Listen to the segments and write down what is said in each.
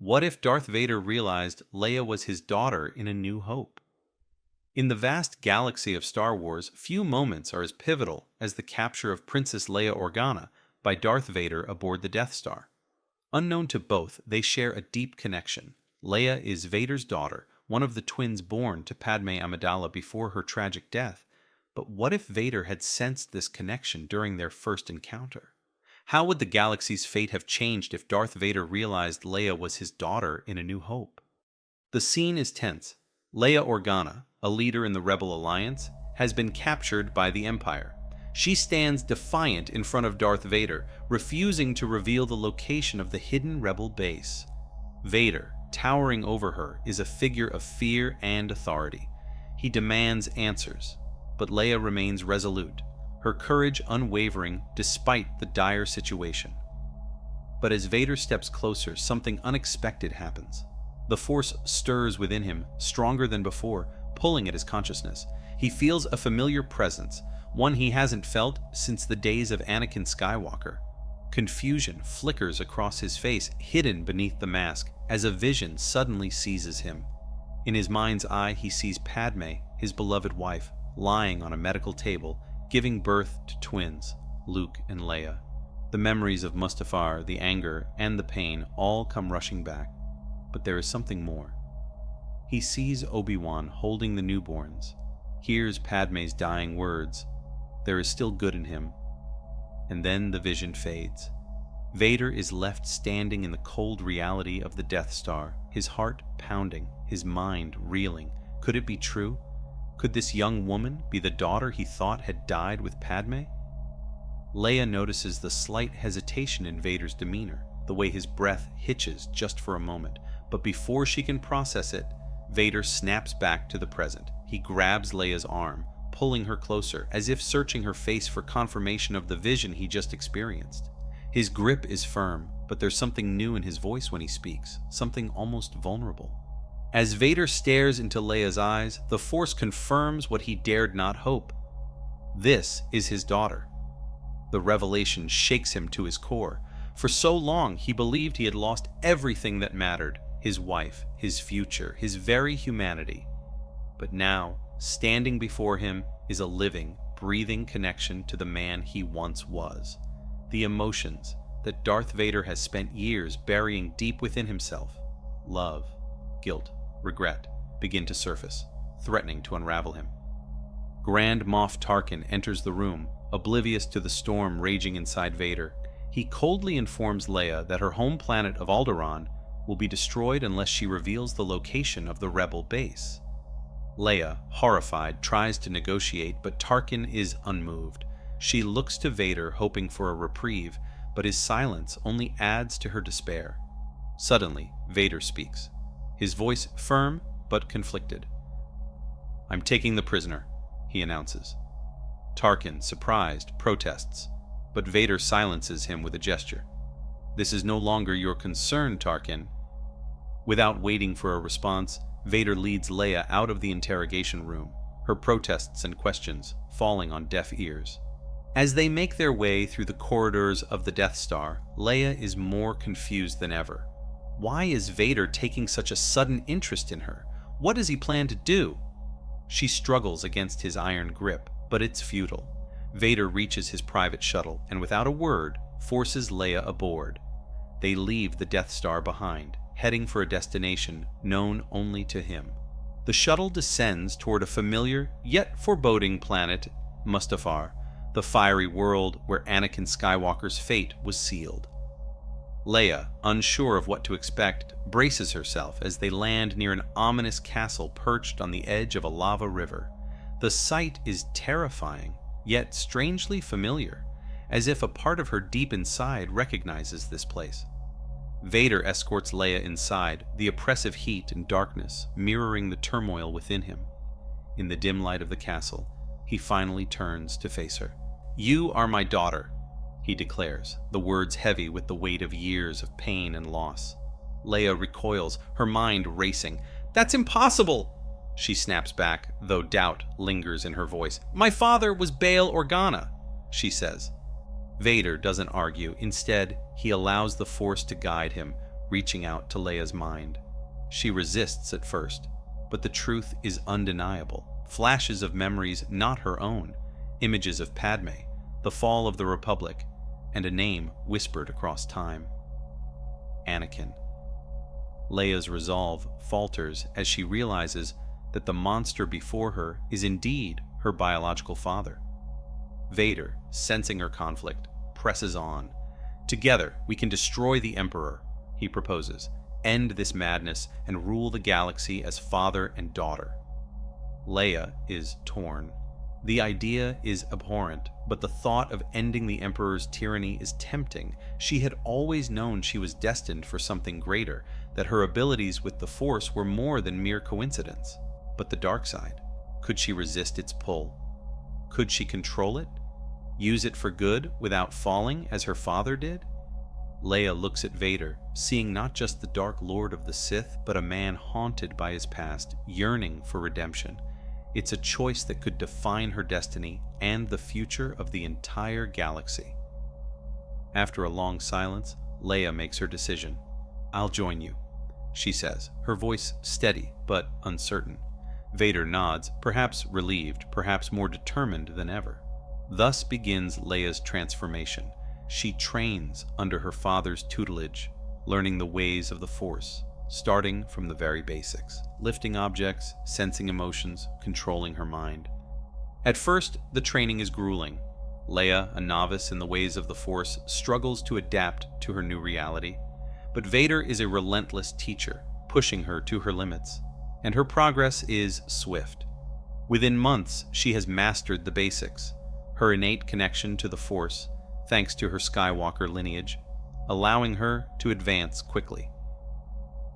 What if Darth Vader realized Leia was his daughter in A New Hope? In the vast galaxy of Star Wars, few moments are as pivotal as the capture of Princess Leia Organa by Darth Vader aboard the Death Star. Unknown to both, they share a deep connection. Leia is Vader's daughter, one of the twins born to Padme Amidala before her tragic death. But what if Vader had sensed this connection during their first encounter? How would the galaxy's fate have changed if Darth Vader realized Leia was his daughter in A New Hope? The scene is tense. Leia Organa, a leader in the Rebel Alliance, has been captured by the Empire. She stands defiant in front of Darth Vader, refusing to reveal the location of the hidden Rebel base. Vader, towering over her, is a figure of fear and authority. He demands answers, but Leia remains resolute, her courage unwavering despite the dire situation. But as Vader steps closer, something unexpected happens. The Force stirs within him, stronger than before, pulling at his consciousness. He feels a familiar presence, one he hasn't felt since the days of Anakin Skywalker. Confusion flickers across his face, hidden beneath the mask, as a vision suddenly seizes him. In his mind's eye, he sees Padme, his beloved wife, lying on a medical table, giving birth to twins, Luke and Leia. The memories of Mustafar, the anger, and the pain all come rushing back. But there is something more. He sees Obi-Wan holding the newborns, hears Padme's dying words. There is still good in him. And then the vision fades. Vader is left standing in the cold reality of the Death Star, his heart pounding, his mind reeling. Could it be true? Could this young woman be the daughter he thought had died with Padme? Leia notices the slight hesitation in Vader's demeanor, the way his breath hitches just for a moment. But before she can process it, Vader snaps back to the present. He grabs Leia's arm, pulling her closer, as if searching her face for confirmation of the vision he just experienced. His grip is firm, but there's something new in his voice when he speaks, something almost vulnerable. As Vader stares into Leia's eyes, the Force confirms what he dared not hope. This is his daughter. The revelation shakes him to his core. For so long, he believed he had lost everything that mattered: his wife, his future, his very humanity. But now, standing before him is a living, breathing connection to the man he once was. The emotions that Darth Vader has spent years burying deep within himself, love, guilt, regret, begin to surface, threatening to unravel him. Grand Moff Tarkin enters the room, oblivious to the storm raging inside Vader. He coldly informs Leia that her home planet of Alderaan will be destroyed unless she reveals the location of the Rebel base. Leia, horrified, tries to negotiate, but Tarkin is unmoved. She looks to Vader, hoping for a reprieve, but his silence only adds to her despair. Suddenly, Vader speaks, his voice firm but conflicted. "I'm taking the prisoner," he announces. Tarkin, surprised, protests, but Vader silences him with a gesture. "This is no longer your concern, Tarkin." Without waiting for a response, Vader leads Leia out of the interrogation room, her protests and questions falling on deaf ears. As they make their way through the corridors of the Death Star, Leia is more confused than ever. Why is Vader taking such a sudden interest in her? What does he plan to do? She struggles against his iron grip, but it's futile. Vader reaches his private shuttle and, without a word, forces Leia aboard. They leave the Death Star behind, heading for a destination known only to him. The shuttle descends toward a familiar yet foreboding planet, Mustafar, the fiery world where Anakin Skywalker's fate was sealed. Leia, unsure of what to expect, braces herself as they land near an ominous castle perched on the edge of a lava river. The sight is terrifying, yet strangely familiar, as if a part of her deep inside recognizes this place. Vader escorts Leia inside, the oppressive heat and darkness mirroring the turmoil within him. In the dim light of the castle, he finally turns to face her. "You are my daughter," he declares, the words heavy with the weight of years of pain and loss. Leia recoils, her mind racing. "That's impossible!" She snaps back, though doubt lingers in her voice. "My father was Bail Organa," she says. Vader doesn't argue. Instead, he allows the Force to guide him, reaching out to Leia's mind. She resists at first, but the truth is undeniable. Flashes of memories not her own, images of Padme, the fall of the Republic, and a name whispered across time. Anakin. Leia's resolve falters as she realizes that the monster before her is indeed her biological father. Vader, sensing her conflict, presses on. "Together, we can destroy the Emperor," he proposes, "end this madness and rule the galaxy as father and daughter." Leia is torn. The idea is abhorrent, but the thought of ending the Emperor's tyranny is tempting. She had always known she was destined for something greater, that her abilities with the Force were more than mere coincidence. But the dark side, could she resist its pull? Could she control it? Use it for good without falling as her father did? Leia looks at Vader, seeing not just the Dark Lord of the Sith, but a man haunted by his past, yearning for redemption. It's a choice that could define her destiny and the future of the entire galaxy. After a long silence, Leia makes her decision. "I'll join you," she says, her voice steady but uncertain. Vader nods, perhaps relieved, perhaps more determined than ever. Thus begins Leia's transformation. She trains under her father's tutelage, learning the ways of the Force, starting from the very basics, lifting objects, sensing emotions, controlling her mind. At first, the training is grueling. Leia, a novice in the ways of the Force, struggles to adapt to her new reality. But Vader is a relentless teacher, pushing her to her limits, and her progress is swift. Within months, she has mastered the basics, her innate connection to the Force, thanks to her Skywalker lineage, allowing her to advance quickly.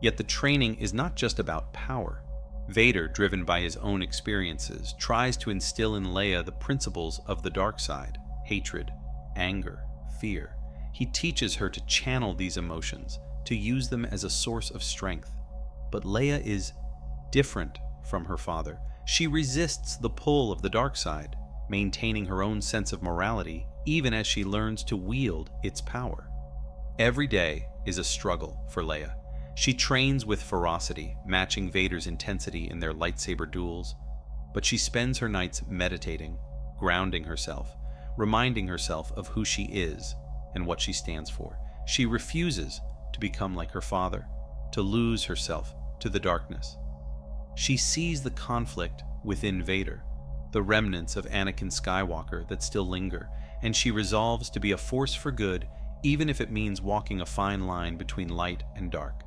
Yet the training is not just about power. Vader, driven by his own experiences, tries to instill in Leia the principles of the dark side: hatred, anger, fear. He teaches her to channel these emotions, to use them as a source of strength. But Leia is different from her father. She resists the pull of the dark side, maintaining her own sense of morality even as she learns to wield its power. Every day is a struggle for Leia. She trains with ferocity, matching Vader's intensity in their lightsaber duels, but she spends her nights meditating, grounding herself, reminding herself of who she is and what she stands for. She refuses to become like her father, to lose herself to the darkness. She sees the conflict within Vader, the remnants of Anakin Skywalker that still linger, and she resolves to be a force for good, even if it means walking a fine line between light and dark.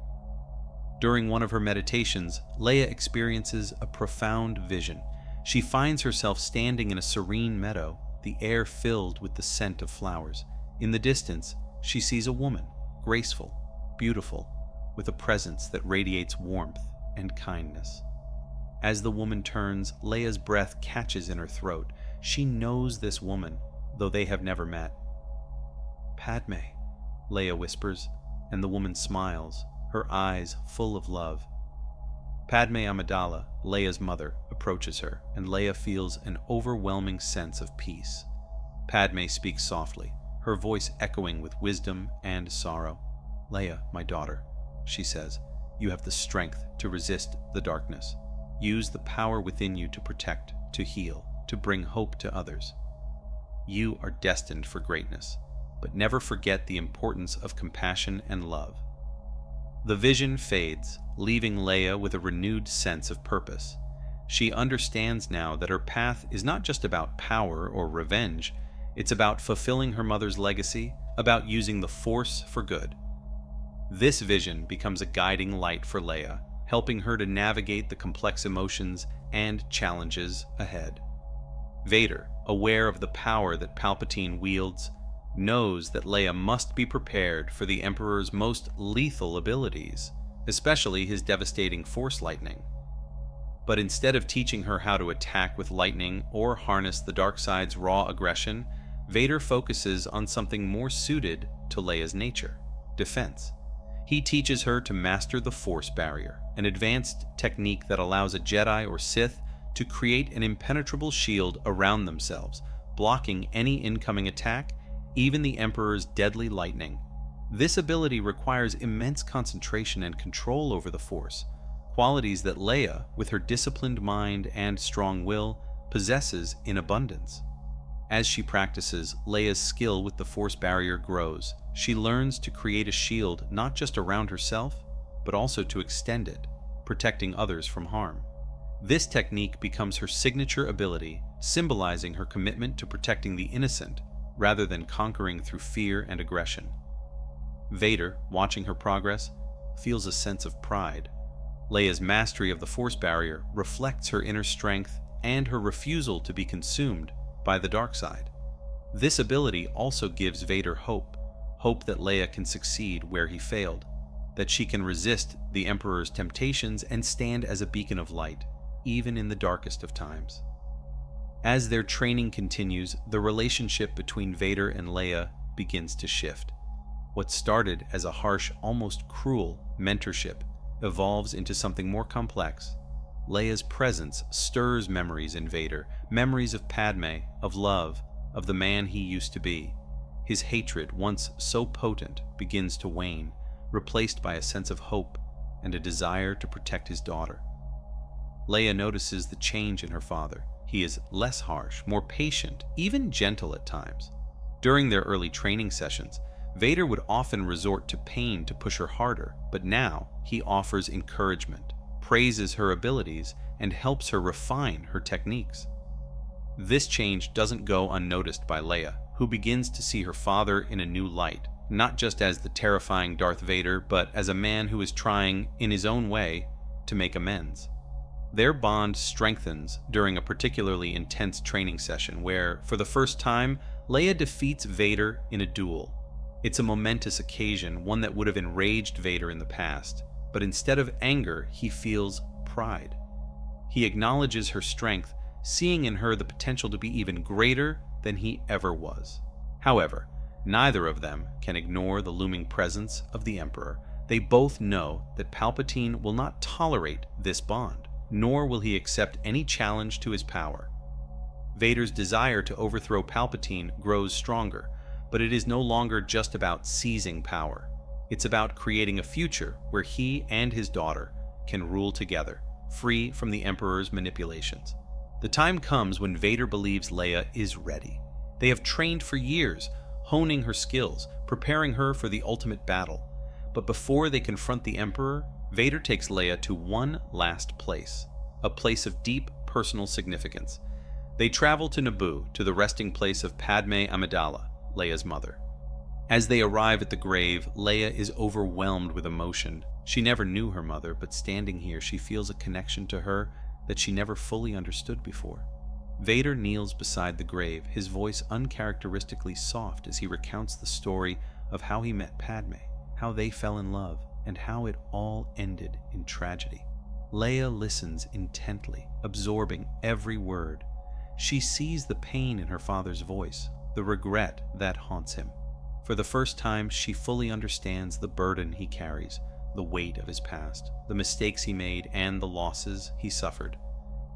During one of her meditations, Leia experiences a profound vision. She finds herself standing in a serene meadow, the air filled with the scent of flowers. In the distance, she sees a woman, graceful, beautiful, with a presence that radiates warmth and kindness. As the woman turns, Leia's breath catches in her throat. She knows this woman, though they have never met. "Padme," Leia whispers, and the woman smiles, her eyes full of love. Padme Amidala, Leia's mother, approaches her, and Leia feels an overwhelming sense of peace. Padme speaks softly, her voice echoing with wisdom and sorrow. "Leia, my daughter," she says, "you have the strength to resist the darkness. Use the power within you to protect, to heal, to bring hope to others. You are destined for greatness, but never forget the importance of compassion and love." The vision fades, leaving Leia with a renewed sense of purpose. She understands now that her path is not just about power or revenge, it's about fulfilling her mother's legacy, about using the Force for good. This vision becomes a guiding light for Leia, helping her to navigate the complex emotions and challenges ahead. Vader, aware of the power that Palpatine wields, knows that Leia must be prepared for the Emperor's most lethal abilities, especially his devastating Force lightning. But instead of teaching her how to attack with lightning or harness the dark side's raw aggression, Vader focuses on something more suited to Leia's nature: defense. He teaches her to master the Force barrier, an advanced technique that allows a Jedi or Sith to create an impenetrable shield around themselves, blocking any incoming attack, even the Emperor's deadly lightning. This ability requires immense concentration and control over the Force, qualities that Leia, with her disciplined mind and strong will, possesses in abundance. As she practices, Leia's skill with the Force barrier grows. She learns to create a shield not just around herself, but also to extend it, protecting others from harm. This technique becomes her signature ability, symbolizing her commitment to protecting the innocent rather than conquering through fear and aggression. Vader, watching her progress, feels a sense of pride. Leia's mastery of the Force barrier reflects her inner strength and her refusal to be consumed by the dark side. This ability also gives Vader hope that Leia can succeed where he failed, that she can resist the Emperor's temptations and stand as a beacon of light, even in the darkest of times. As their training continues, the relationship between Vader and Leia begins to shift. What started as a harsh, almost cruel mentorship evolves into something more complex. Leia's presence stirs memories in Vader, memories of Padme, of love, of the man he used to be. His hatred, once so potent, begins to wane, replaced by a sense of hope and a desire to protect his daughter. Leia notices the change in her father. He is less harsh, more patient, even gentle at times. During their early training sessions, Vader would often resort to pain to push her harder, but now he offers encouragement, praises her abilities, and helps her refine her techniques. This change doesn't go unnoticed by Leia, who begins to see her father in a new light, not just as the terrifying Darth Vader, but as a man who is trying, in his own way, to make amends. Their bond strengthens during a particularly intense training session where, for the first time, Leia defeats Vader in a duel. It's a momentous occasion, one that would have enraged Vader in the past, but instead of anger, he feels pride. He acknowledges her strength, seeing in her the potential to be even greater than he ever was. However, neither of them can ignore the looming presence of the Emperor. They both know that Palpatine will not tolerate this bond, nor will he accept any challenge to his power. Vader's desire to overthrow Palpatine grows stronger, but it is no longer just about seizing power. It's about creating a future where he and his daughter can rule together, free from the Emperor's manipulations. The time comes when Vader believes Leia is ready. They have trained for years, honing her skills, preparing her for the ultimate battle. But before they confront the Emperor, Vader takes Leia to one last place, a place of deep personal significance. They travel to Naboo, to the resting place of Padme Amidala, Leia's mother. As they arrive at the grave, Leia is overwhelmed with emotion. She never knew her mother, but standing here, she feels a connection to her that she never fully understood before. Vader kneels beside the grave, his voice uncharacteristically soft as he recounts the story of how he met Padme, how they fell in love, and how it all ended in tragedy. Leia listens intently, absorbing every word. She sees the pain in her father's voice, the regret that haunts him. For the first time, she fully understands the burden he carries, the weight of his past, the mistakes he made, and the losses he suffered.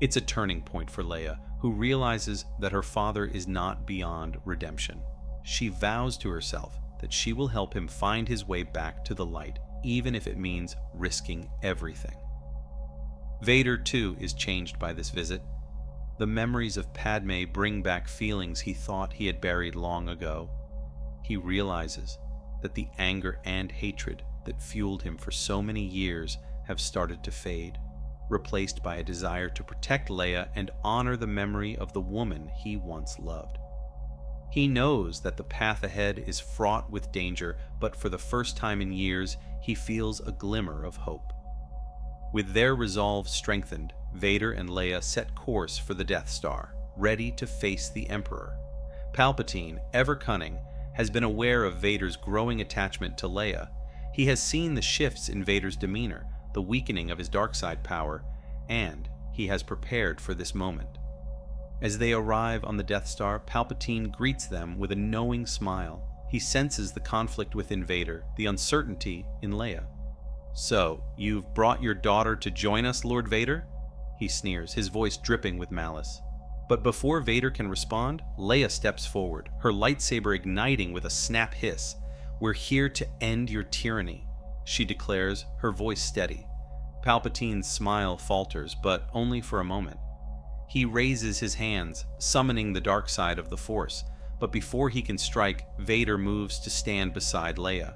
It's a turning point for Leia, who realizes that her father is not beyond redemption. She vows to herself that she will help him find his way back to the light, even if it means risking everything. Vader, too, is changed by this visit. The memories of Padme bring back feelings he thought he had buried long ago. He realizes that the anger and hatred that fueled him for so many years have started to fade, replaced by a desire to protect Leia and honor the memory of the woman he once loved. He knows that the path ahead is fraught with danger, but for the first time in years, he feels a glimmer of hope. With their resolve strengthened, Vader and Leia set course for the Death Star, ready to face the Emperor. Palpatine, ever cunning, has been aware of Vader's growing attachment to Leia. He has seen the shifts in Vader's demeanor, the weakening of his dark-side power, and he has prepared for this moment. As they arrive on the Death Star, Palpatine greets them with a knowing smile. He senses the conflict within Vader, the uncertainty in Leia. "So, you've brought your daughter to join us, Lord Vader?" He sneers, his voice dripping with malice. But before Vader can respond, Leia steps forward, her lightsaber igniting with a snap hiss. "We're here to end your tyranny," she declares, her voice steady. Palpatine's smile falters, but only for a moment. He raises his hands, summoning the dark side of the Force, but before he can strike, Vader moves to stand beside Leia.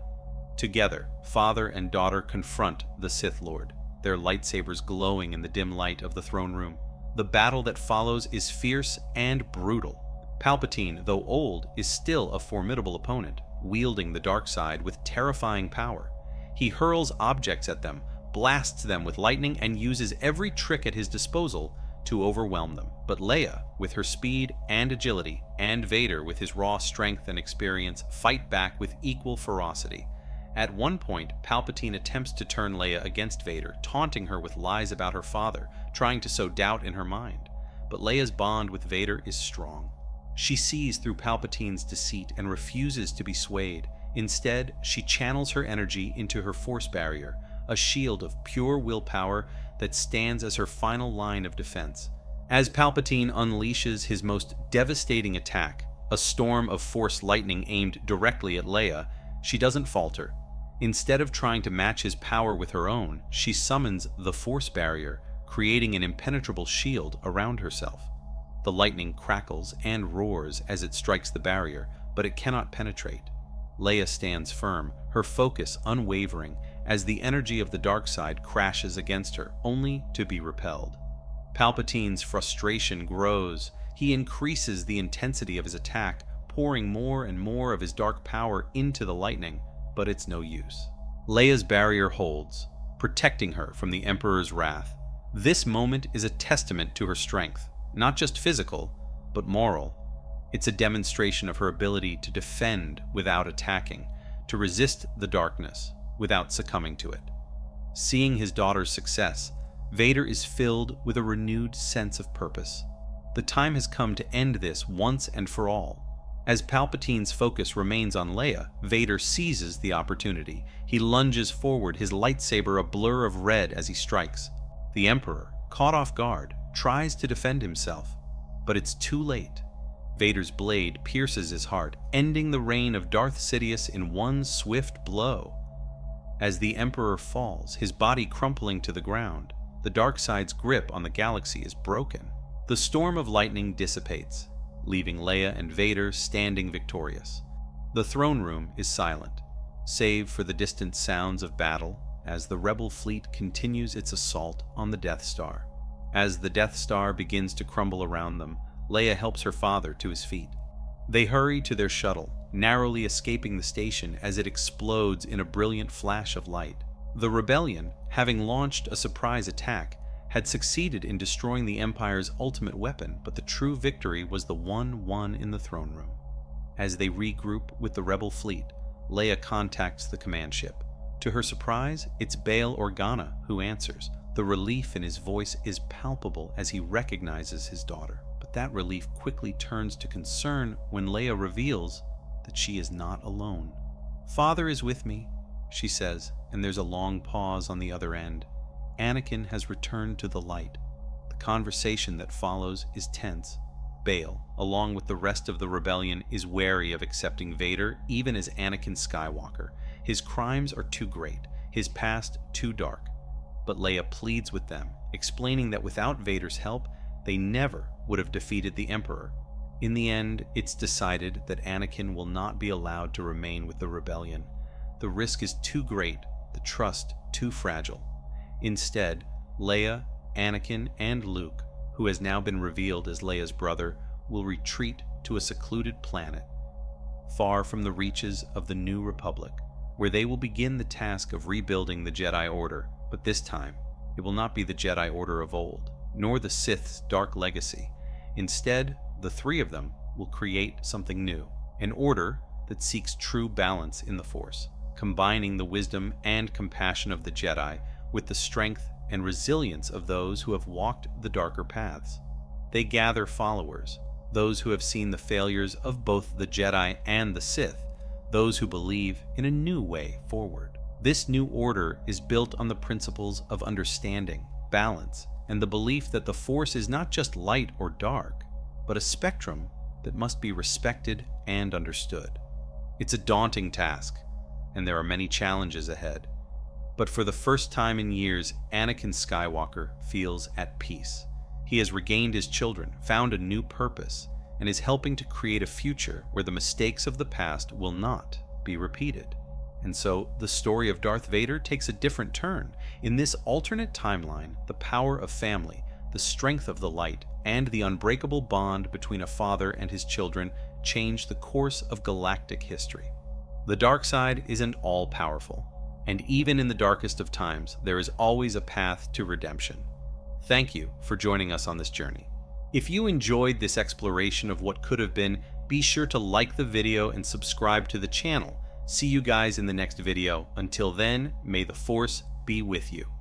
Together, father and daughter confront the Sith Lord, their lightsabers glowing in the dim light of the throne room. The battle that follows is fierce and brutal. Palpatine, though old, is still a formidable opponent, wielding the dark side with terrifying power. He hurls objects at them, blasts them with lightning, and uses every trick at his disposal to overwhelm them. But Leia, with her speed and agility, and Vader, with his raw strength and experience, fight back with equal ferocity. At one point, Palpatine attempts to turn Leia against Vader, taunting her with lies about her father, trying to sow doubt in her mind. But Leia's bond with Vader is strong. She sees through Palpatine's deceit and refuses to be swayed. Instead, she channels her energy into her Force barrier, a shield of pure willpower that stands as her final line of defense. As Palpatine unleashes his most devastating attack, a storm of Force lightning aimed directly at Leia, she doesn't falter. Instead of trying to match his power with her own, she summons the Force barrier, creating an impenetrable shield around herself. The lightning crackles and roars as it strikes the barrier, but it cannot penetrate. Leia stands firm, her focus unwavering, as the energy of the dark side crashes against her, only to be repelled. Palpatine's frustration grows. He increases the intensity of his attack, pouring more and more of his dark power into the lightning, but it's no use. Leia's barrier holds, protecting her from the Emperor's wrath. This moment is a testament to her strength, not just physical, but moral. It's a demonstration of her ability to defend without attacking, to resist the darkness without succumbing to it. Seeing his daughter's success, Vader is filled with a renewed sense of purpose. The time has come to end this once and for all. As Palpatine's focus remains on Leia, Vader seizes the opportunity. He lunges forward, his lightsaber a blur of red as he strikes. The Emperor, caught off guard, tries to defend himself, but it's too late. Vader's blade pierces his heart, ending the reign of Darth Sidious in one swift blow. As the Emperor falls, his body crumpling to the ground, the dark side's grip on the galaxy is broken. The storm of lightning dissipates, leaving Leia and Vader standing victorious. The throne room is silent, save for the distant sounds of battle as the rebel fleet continues its assault on the Death Star. As the Death Star begins to crumble around them, Leia helps her father to his feet. They hurry to their shuttle, narrowly escaping the station as it explodes in a brilliant flash of light. The rebellion, having launched a surprise attack, had succeeded in destroying the Empire's ultimate weapon, but the true victory was the one won in the throne room. As they regroup with the rebel fleet, Leia contacts the command ship. To her surprise, it's Bail Organa who answers. The relief in his voice is palpable as he recognizes his daughter. But that relief quickly turns to concern when Leia reveals that she is not alone. "Father is with me," she says, and there's a long pause on the other end. Anakin has returned to the light. The conversation that follows is tense. Bail, along with the rest of the rebellion, is wary of accepting Vader even as Anakin Skywalker. His crimes are too great, his past too dark. But Leia pleads with them, explaining that without Vader's help, they never would have defeated the Emperor. In the end, it's decided that Anakin will not be allowed to remain with the rebellion. The risk is too great, the trust too fragile. Instead, Leia, Anakin, and Luke, who has now been revealed as Leia's brother, will retreat to a secluded planet, far from the reaches of the New Republic, where they will begin the task of rebuilding the Jedi Order. But this time, it will not be the Jedi Order of old, nor the Sith's dark legacy. Instead, the three of them will create something new, an order that seeks true balance in the Force, combining the wisdom and compassion of the Jedi with the strength and resilience of those who have walked the darker paths. They gather followers, those who have seen the failures of both the Jedi and the Sith, those who believe in a new way forward. This new order is built on the principles of understanding, balance, and the belief that the Force is not just light or dark, but a spectrum that must be respected and understood. It's a daunting task, and there are many challenges ahead. But for the first time in years, Anakin Skywalker feels at peace. He has regained his children, found a new purpose, and is helping to create a future where the mistakes of the past will not be repeated. And so, the story of Darth Vader takes a different turn. In this alternate timeline, the power of family, the strength of the light, and the unbreakable bond between a father and his children change the course of galactic history. The dark side isn't all-powerful, and even in the darkest of times, there is always a path to redemption. Thank you for joining us on this journey. If you enjoyed this exploration of what could have been, be sure to like the video and subscribe to the channel. See you guys in the next video. Until then, may the Force be with you.